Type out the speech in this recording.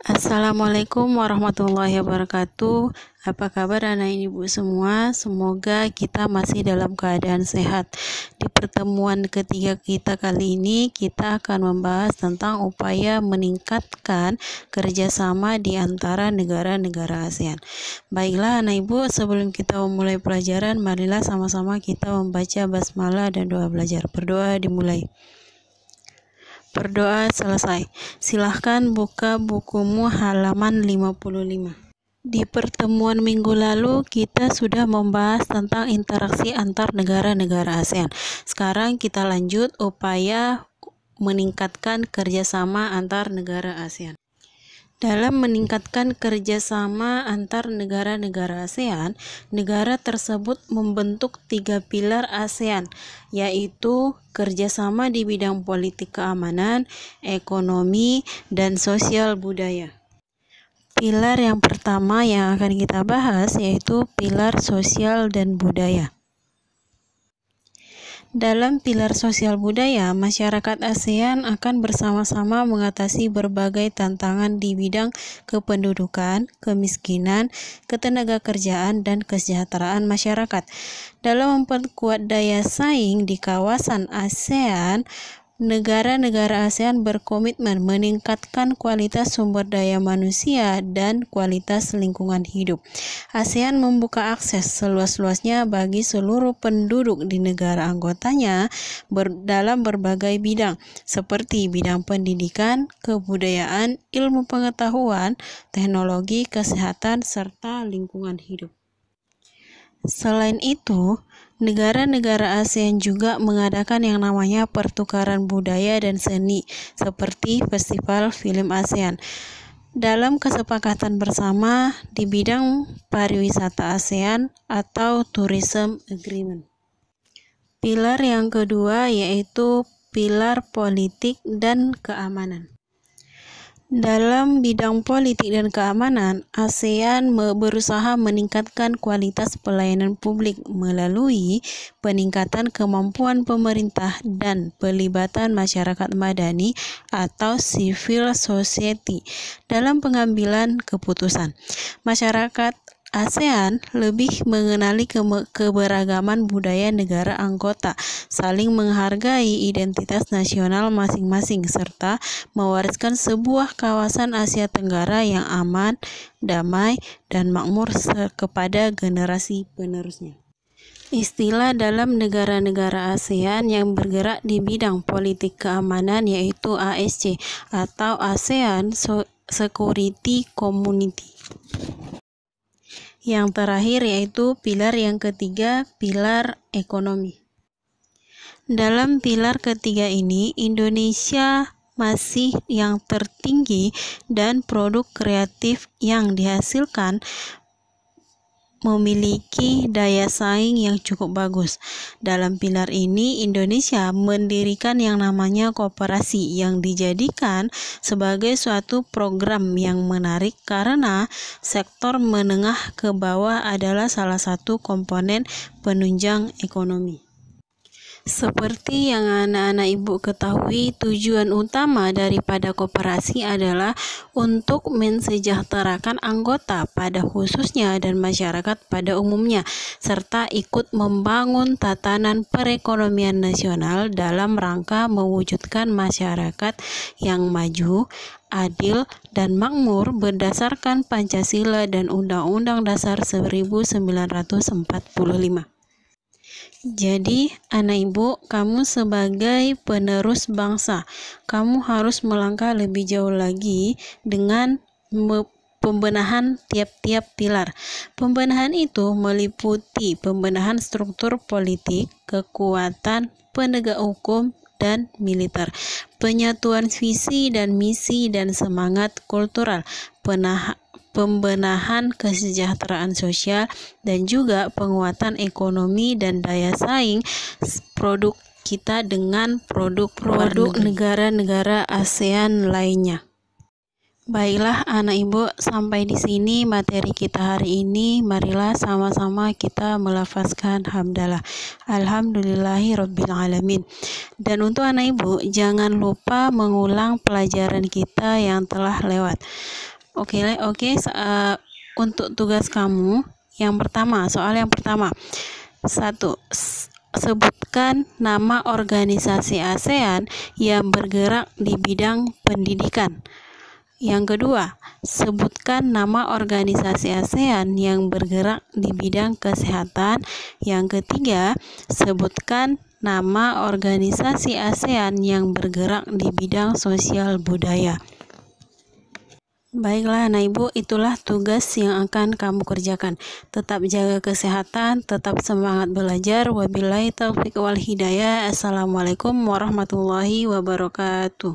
Assalamualaikum warahmatullahi wabarakatuh. Apa kabar anak ibu semua? Semoga kita masih dalam keadaan sehat. Di pertemuan ketiga kita kali ini, kita akan membahas tentang upaya meningkatkan kerjasama di antara negara-negara ASEAN. Baiklah anak ibu, sebelum kita memulai pelajaran, marilah sama-sama kita membaca basmalah dan doa belajar. Berdoa dimulai. Berdoa selesai. Silahkan buka bukumu halaman 55. Di pertemuan minggu lalu, kita sudah membahas tentang interaksi antar negara-negara ASEAN. Sekarang kita lanjut upaya meningkatkan kerjasama antar negara ASEAN. Dalam meningkatkan kerjasama antar negara-negara ASEAN, negara tersebut membentuk 3 pilar ASEAN, yaitu kerjasama di bidang politik keamanan, ekonomi, dan sosial budaya. Pilar yang pertama yang akan kita bahas yaitu pilar sosial dan budaya. Dalam pilar sosial budaya, masyarakat ASEAN akan bersama-sama mengatasi berbagai tantangan di bidang kependudukan, kemiskinan, ketenagakerjaan, dan kesejahteraan masyarakat. Dalam memperkuat daya saing di kawasan ASEAN, negara-negara ASEAN berkomitmen meningkatkan kualitas sumber daya manusia dan kualitas lingkungan hidup. ASEAN membuka akses seluas-luasnya bagi seluruh penduduk di negara anggotanya dalam berbagai bidang, seperti bidang pendidikan, kebudayaan, ilmu pengetahuan, teknologi, kesehatan, serta lingkungan hidup. Selain itu, negara-negara ASEAN juga mengadakan yang namanya pertukaran budaya dan seni, seperti Festival Film ASEAN. Dalam kesepakatan bersama di bidang pariwisata ASEAN atau Tourism Agreement. Pilar yang kedua yaitu pilar politik dan keamanan. Dalam bidang politik dan keamanan, ASEAN berusaha meningkatkan kualitas pelayanan publik melalui peningkatan kemampuan pemerintah dan pelibatan masyarakat madani atau civil society dalam pengambilan keputusan. Masyarakat ASEAN lebih mengenali keberagaman budaya negara anggota, saling menghargai identitas nasional masing-masing, serta mewariskan sebuah kawasan Asia Tenggara yang aman, damai, dan makmur kepada generasi penerusnya. Istilah dalam negara-negara ASEAN yang bergerak di bidang politik keamanan yaitu ASC atau ASEAN Security Community. Yang terakhir yaitu pilar yang ketiga, pilar ekonomi. Dalam pilar ketiga ini, Indonesia masih yang tertinggi dan produk kreatif yang dihasilkan memiliki daya saing yang cukup bagus. Dalam pilar ini, Indonesia mendirikan yang namanya koperasi yang dijadikan sebagai suatu program yang menarik karena sektor menengah ke bawah adalah salah satu komponen penunjang ekonomi. Seperti yang anak-anak ibu ketahui, tujuan utama daripada koperasi adalah untuk mensejahterakan anggota pada khususnya dan masyarakat pada umumnya, serta ikut membangun tatanan perekonomian nasional dalam rangka mewujudkan masyarakat yang maju, adil, dan makmur berdasarkan Pancasila dan Undang-Undang Dasar 1945. Jadi, anak ibu, kamu sebagai penerus bangsa, kamu harus melangkah lebih jauh lagi dengan pembenahan tiap-tiap pilar. Pembenahan itu meliputi pembenahan struktur politik, kekuatan penegak hukum, dan militer, penyatuan visi dan misi dan semangat kultural, pembenahan kesejahteraan sosial, dan juga penguatan ekonomi dan daya saing produk kita dengan produk negara-negara ASEAN lainnya. Baiklah anak ibu, sampai di sini materi kita hari ini. Marilah sama-sama kita melafazkan hamdalah. Alhamdulillahirabbil alamin. Dan untuk anak ibu, jangan lupa mengulang pelajaran kita yang telah lewat. Untuk tugas kamu yang pertama, soal yang pertama. 1. Sebutkan nama organisasi ASEAN yang bergerak di bidang pendidikan. Yang kedua, sebutkan nama organisasi ASEAN yang bergerak di bidang kesehatan. Yang ketiga, sebutkan nama organisasi ASEAN yang bergerak di bidang sosial budaya. Baiklah anak ibu, itulah tugas yang akan kamu kerjakan. Tetap jaga kesehatan, tetap semangat belajar. Wabillahi taufiq wal hidayah. Assalamualaikum warahmatullahi wabarakatuh.